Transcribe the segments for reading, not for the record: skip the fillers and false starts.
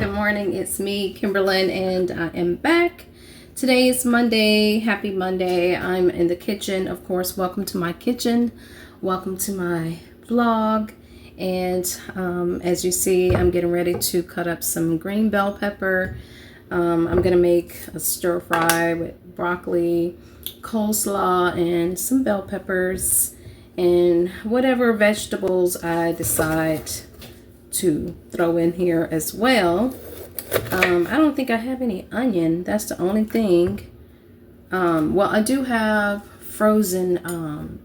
Good morning. It's me, Kimberlyn, and I am back. Today is Monday. Happy Monday. I'm in the kitchen. Of course, welcome to my kitchen. Welcome to my vlog. And as you see, I'm getting ready to cut up some green bell pepper. I'm going to make a stir fry with broccoli, coleslaw, and some bell peppers, and whatever vegetables I decide to throw in here as well. I don't think I have any onion. That's the only thing. Well, I do have frozen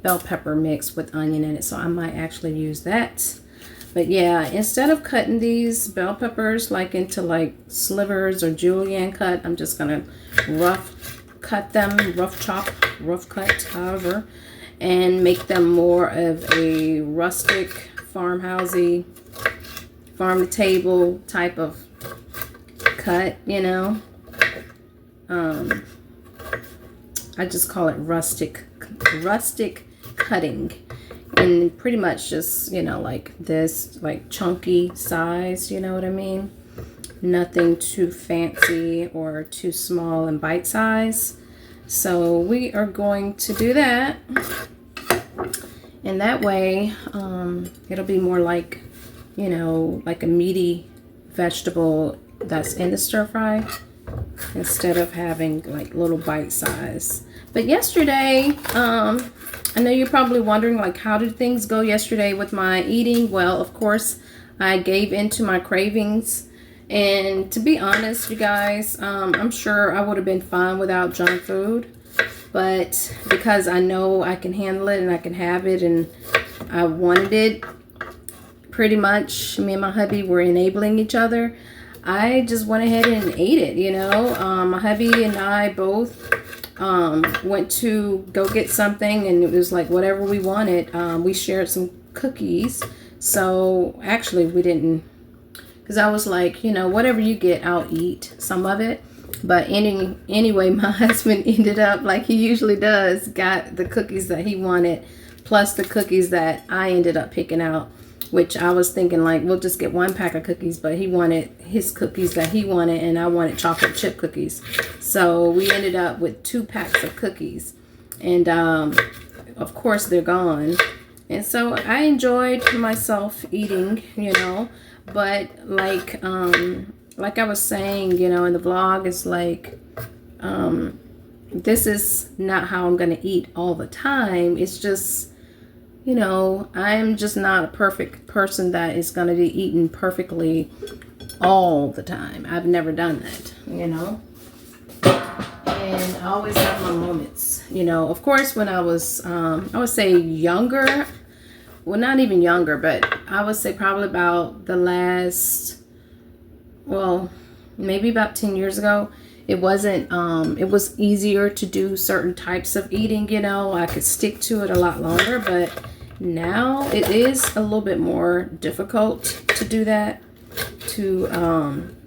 bell pepper mix with onion in it, so I might actually use that. But yeah, instead of cutting these bell peppers like into like slivers or julienne cut, I'm just gonna rough cut them, rough chop, rough cut, however, and make them more of a rustic, farmhousey, farm to table type of cut, you know. I just call it rustic cutting, and pretty much just, you know, like this, like chunky size, you know what I mean? Nothing too fancy or too small and bite size. So we are going to do that, and that way it'll be more like, you know, like a meaty vegetable that's in the stir fry instead of having like little bite size. But yesterday, I know you're probably wondering, like, how did things go yesterday with my eating? Well, of course, I gave in to my cravings. And to be honest, you guys, I'm sure I would have been fine without junk food. But because I know I can handle it and I can have it and I wanted it, pretty much me and my hubby were enabling each other. I just went ahead and ate it, you know. My hubby and I both went to go get something, and it was like whatever we wanted. We shared some cookies. So actually we didn't, because I was like, you know, whatever you get, I'll eat some of it. But anyway, my husband ended up, like he usually does, got the cookies that he wanted, plus the cookies that I ended up picking out, which I was thinking like, we'll just get one pack of cookies, but he wanted his cookies that he wanted, and I wanted chocolate chip cookies. So we ended up with 2 packs of cookies, and of course they're gone. And so I enjoyed myself eating, you know, but like I was saying, you know, in the vlog, it's like, this is not how I'm going to eat all the time. It's just, you know, I'm just not a perfect person that is going to be eating perfectly all the time. I've never done that, you know. And I always have my moments, you know. Of course, when I was, I would say younger, well, not even younger, but I would say probably about the last, well, maybe about 10 years ago, it wasn't, it was easier to do certain types of eating, you know. I could stick to it a lot longer, but now it is a little bit more difficult to do that, to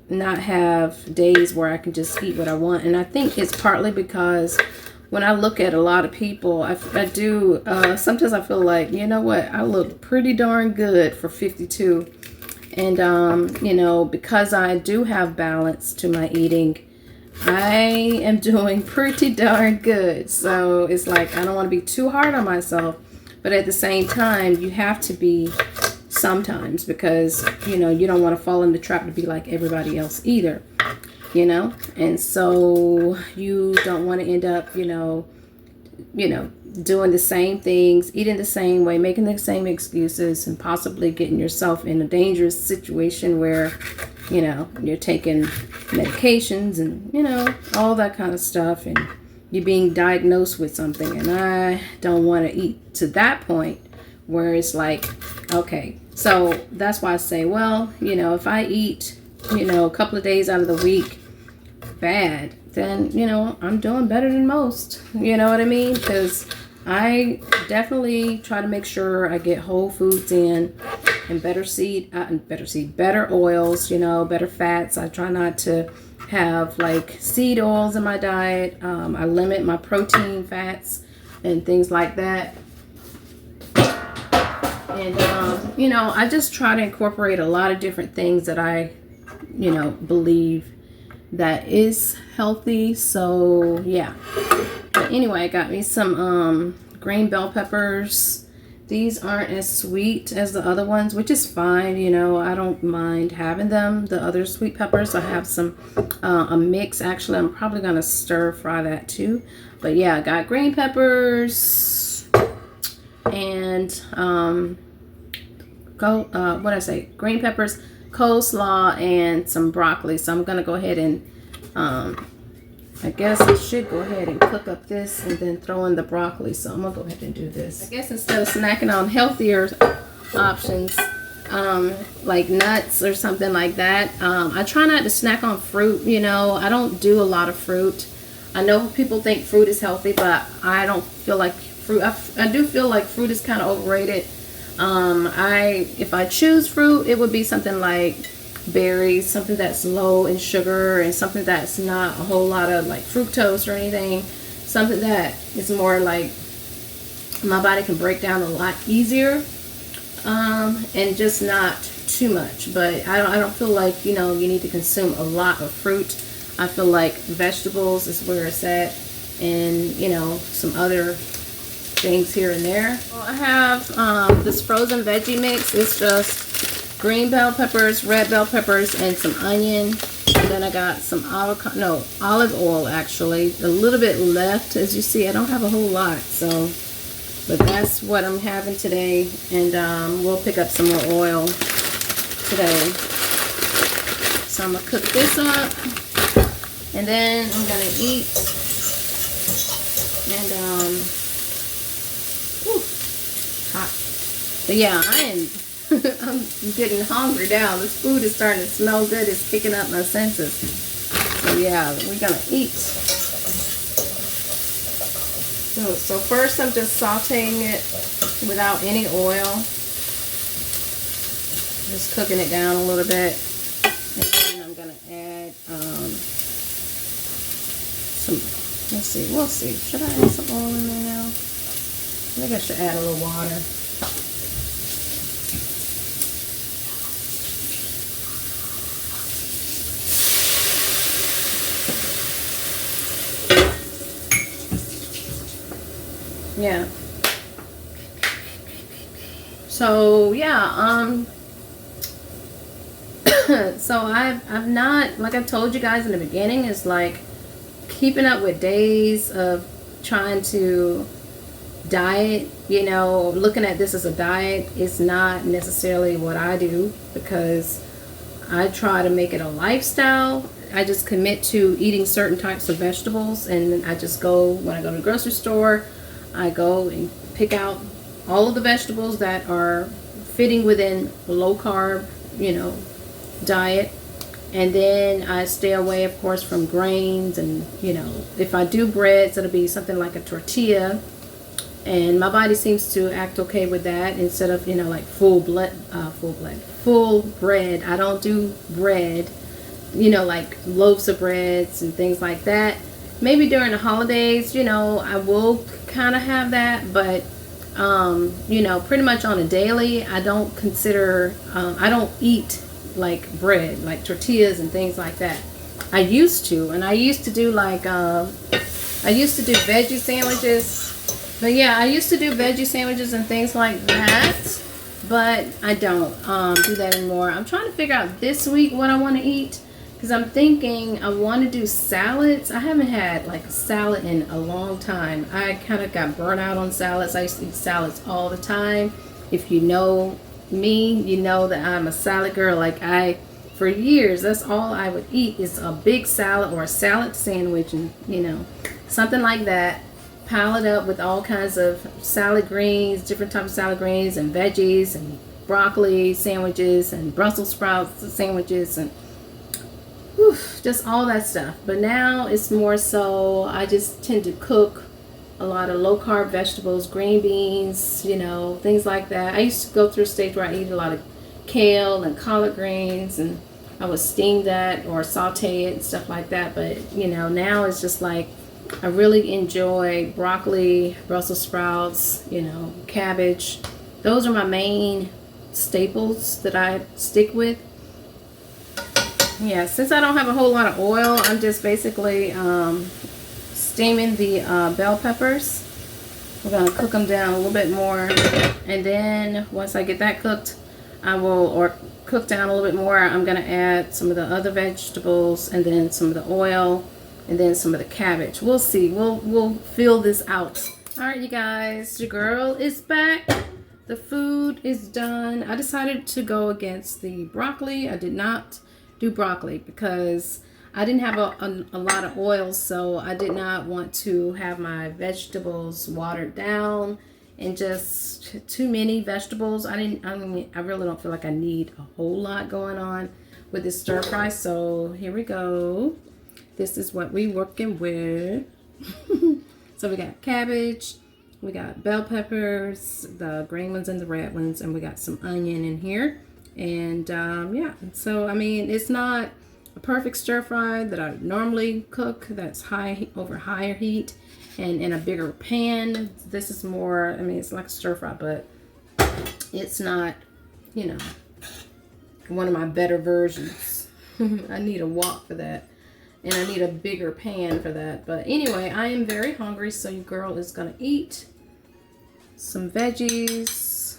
not have days where I can just eat what I want. And I think it's partly because when I look at a lot of people, I do, sometimes I feel like, you know what, I look pretty darn good for 52. And, you know, because I do have balance to my eating, I am doing pretty darn good. So it's like, I don't want to be too hard on myself, but at the same time, you have to be sometimes, because, you know, you don't want to fall in the trap to be like everybody else either, you know. And so you don't want to end up, you know, doing the same things, eating the same way, making the same excuses, and possibly getting yourself in a dangerous situation where, you know, you're taking medications and, you know, all that kind of stuff, and you're being diagnosed with something. And I don't want to eat to that point where it's like, okay, so that's why I say, well, you know, if I eat, you know, a couple of days out of the week bad, then, you know, I'm doing better than most, you know what I mean? Because I definitely try to make sure I get whole foods in, and better oils, you know, better fats. I try not to have like seed oils in my diet. I limit my protein fats and things like that. And, you know, I just try to incorporate a lot of different things that I you know, believe that is healthy. So yeah. But anyway, I got me some green bell peppers. These aren't as sweet as the other ones, which is fine. You know, I don't mind having them. The other sweet peppers, I have some, a mix. Actually, I'm probably going to stir fry that too. But yeah, I got green peppers and, green peppers, coleslaw, and some broccoli. So I'm going to go ahead and, I guess I should go ahead and cook up this and then throw in the broccoli. So I'm going to go ahead and do this. I guess instead of snacking on healthier options, like nuts or something like that, I try not to snack on fruit. You know, I don't do a lot of fruit. I know people think fruit is healthy, but I don't feel like fruit. I do feel like fruit is kind of overrated. If I choose fruit, it would be something like berries, something that's low in sugar and something that's not a whole lot of like fructose or anything, something that is more like my body can break down a lot easier, and just not too much. But I don't feel like, you know, you need to consume a lot of fruit. I feel like vegetables is where it's at, and you know, some other things here and there. Well, I have this frozen veggie mix. It's just green bell peppers, red bell peppers, and some onion. And then I got some olive oil, actually. A little bit left. As you see, I don't have a whole lot. So, but that's what I'm having today. And we'll pick up some more oil today. So I'm going to cook this up. And then I'm going to eat. And, hot. But yeah, I am... I'm getting hungry now. This food is starting to smell good. It's kicking up my senses. So yeah, we're gonna eat. So first I'm just sauteing it without any oil. Just cooking it down a little bit. And then I'm gonna add some, let's see, we'll see. Should I add some oil in there now? I think I should add a little water. Yeah. So yeah, so I've not, like I told you guys in the beginning, is like keeping up with days of trying to diet. You know, looking at this as a diet is not necessarily what I do, because I try to make it a lifestyle. I just commit to eating certain types of vegetables, and I just go, when I go to the grocery store, I go and pick out all of the vegetables that are fitting within low carb, you know, diet. And then I stay away, of course, from grains. And, you know, if I do breads, it'll be something like a tortilla. And my body seems to act okay with that, instead of, you know, like full bread. I don't do bread, you know, like loaves of breads and things like that. Maybe during the holidays, you know, I will kind of have that, but you know, pretty much on a daily, I don't consider, I don't eat like bread, like tortillas and things like that. I used to, and I used to do like, I used to do veggie sandwiches. But yeah, I used to do veggie sandwiches and things like that, but I don't do that anymore. I'm trying to figure out this week what I want to eat, because I'm thinking I want to do salads. I haven't had like a salad in a long time. I kind of got burnt out on salads. I used to eat salads all the time. If you know me, you know that I'm a salad girl. Like for years, that's all I would eat, is a big salad or a salad sandwich, and you know, something like that. Pile it up with all kinds of salad greens, different types of salad greens and veggies and broccoli sandwiches and Brussels sprouts sandwiches and just all that stuff. But now it's more so I just tend to cook a lot of low carb vegetables, green beans, you know, things like that. I used to go through a stage where I eat a lot of kale and collard greens, and I would steam that or saute it and stuff like that. But you know, now it's just like I really enjoy broccoli, Brussels sprouts, you know, cabbage. Those are my main staples that I stick with. Yeah, since I don't have a whole lot of oil, I'm just basically steaming the bell peppers. We're gonna cook them down a little bit more, and then once I get that cooked, or cooked down a little bit more, I'm gonna add some of the other vegetables, and then some of the oil, and then some of the cabbage. We'll see. We'll fill this out. All right, you guys, your girl is back. The food is done. I decided to go against the broccoli. I did not do broccoli because I didn't have a lot of oil, so I did not want to have my vegetables watered down and just too many vegetables. I really don't feel like I need a whole lot going on with this stir fry. So here we go. This is what we working with. So we got cabbage, we got bell peppers, the green ones and the red ones, and we got some onion in here. And yeah, so I mean, it's not a perfect stir fry that I normally cook that's over higher heat and in a bigger pan. This is more, I mean, it's like a stir fry, but it's not, you know, one of my better versions. I need a wok for that, and I need a bigger pan for that. But anyway, I am very hungry, so your girl is gonna eat some veggies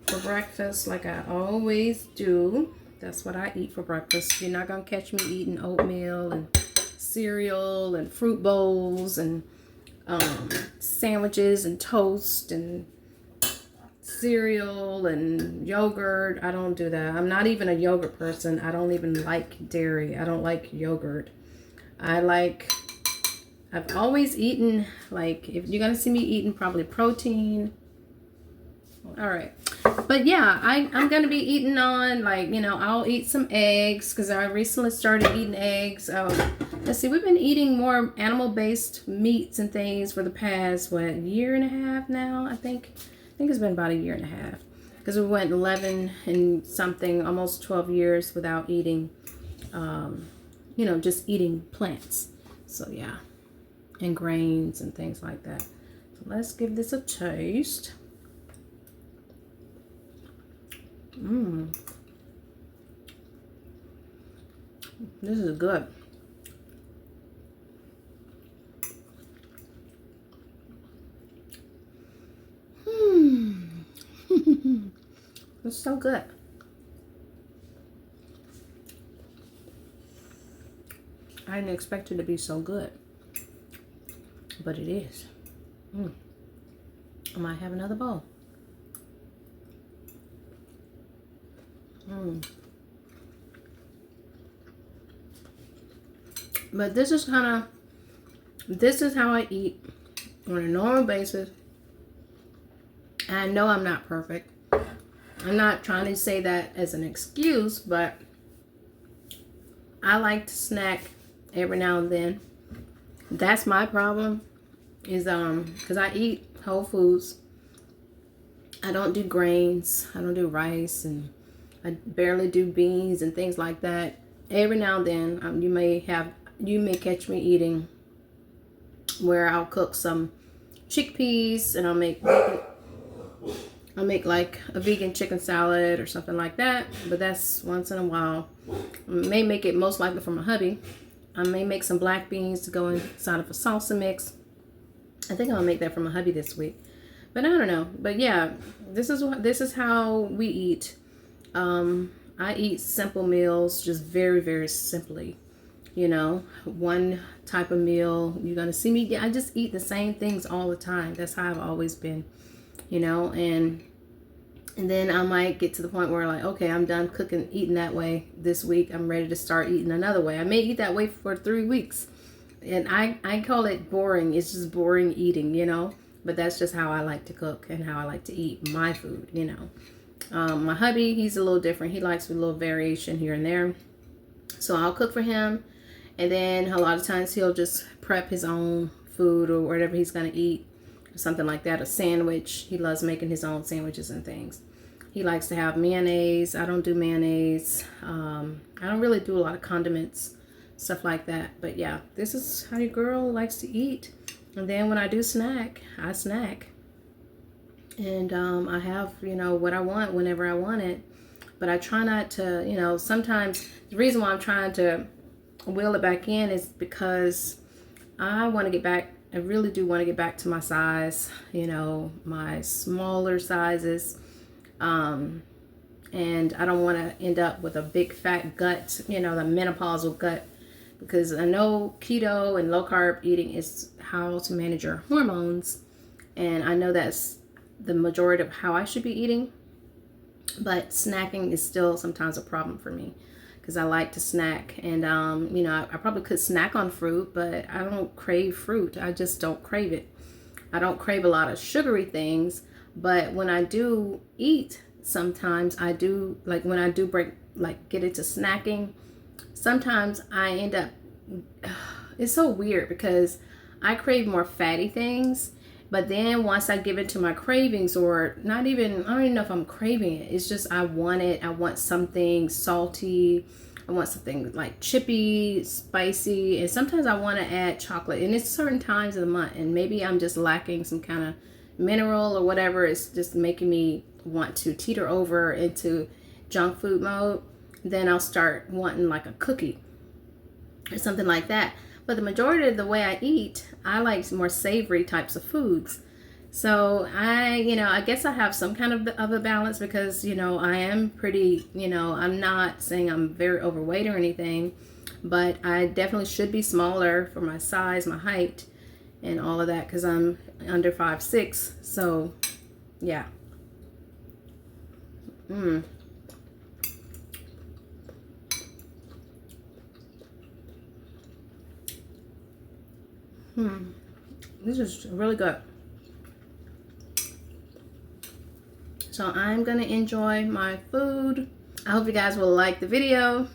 for breakfast like I always do. That's what I eat for breakfast. You're not gonna catch me eating oatmeal and cereal and fruit bowls and sandwiches and toast and cereal and yogurt. I don't do that. I'm not even a yogurt person. I don't even like dairy. I don't like yogurt. I've always eaten, like, if you're gonna see me eating, probably protein. All right. But yeah, I'm going to be eating on, like, you know, I'll eat some eggs because I recently started eating eggs. Let's see, we've been eating more animal-based meats and things for the past, what, year and a half now, I think. I think it's been about a year and a half because we went 11 and something, almost 12 years without eating, you know, just eating plants. So yeah, and grains and things like that. So let's give this a taste. This is good. It's so good. I didn't expect it to be so good, but it is. I might have another bowl. But this is how I eat on a normal basis. I know I'm not perfect. I'm not trying to say that as an excuse, but I like to snack every now and then. That's my problem, is because I eat whole foods. I don't do grains. I don't do rice, and I barely do beans and things like that. Every now and then, you may catch me eating where I'll cook some chickpeas and I'll make like a vegan chicken salad or something like that. But that's once in a while. I may make it most likely from a hubby. I may make some black beans to go inside of a salsa mix. I think I'll make that from a hubby this week. But I don't know. But yeah, this is how we eat. I eat simple meals, just very, very simply. You know, one type of meal. You're going to see me. I just eat the same things all the time. That's how I've always been, you know, and then I might get to the point where, like, okay, I'm done cooking, eating that way this week. I'm ready to start eating another way. I may eat that way for 3 weeks. And I call it boring. It's just boring eating, you know. But that's just how I like to cook and how I like to eat my food, you know. My hubby, he's a little different. He likes a little variation here and there. So I'll cook for him. And then a lot of times he'll just prep his own food or whatever he's going to eat. Something like that. A sandwich. He loves making his own sandwiches and things. He likes to have mayonnaise. I don't do mayonnaise. I don't really do a lot of condiments. Stuff like that. But yeah, this is how your girl likes to eat. And then when I do snack, I snack. And I have, you know, what I want whenever I want it. but I try not to, you know, sometimes the reason why I'm trying to wheel it back in is because I want to get back. I really do want to get back to my size, you know, my smaller sizes. And I don't want to end up with a big fat gut, you know, the menopausal gut, because I know keto and low carb eating is how to manage your hormones. And I know that's the majority of how I should be eating. But snacking is still sometimes a problem for me because I like to snack. And, you know, I probably could snack on fruit, but I don't crave fruit. I just don't crave it. I don't crave a lot of sugary things. But when I do eat, sometimes I do, like when I do get into snacking, sometimes I end up, it's so weird because I crave more fatty things, but then once I give into my cravings, or not even, I don't even know if I'm craving it, it's just I want it. I want something salty. I want something like chippy, spicy, and sometimes I want to add chocolate, and it's certain times of the month, and maybe I'm just lacking some kind of mineral or whatever. It's just making me want to teeter over into junk food mode. Then I'll start wanting like a cookie or something like that. But the majority of the way I eat, I like more savory types of foods. So I guess I have some kind of a balance because, you know, I am pretty, you know, I'm not saying I'm very overweight or anything, but I definitely should be smaller for my size, my height, and all of that, because I'm under 5'6". So yeah. This is really good. So I'm gonna enjoy my food. I hope you guys will like the video,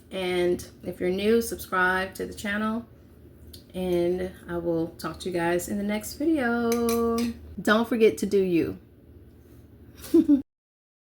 and if you're new, subscribe to the channel, and I will talk to you guys in the next video. Don't forget to do you.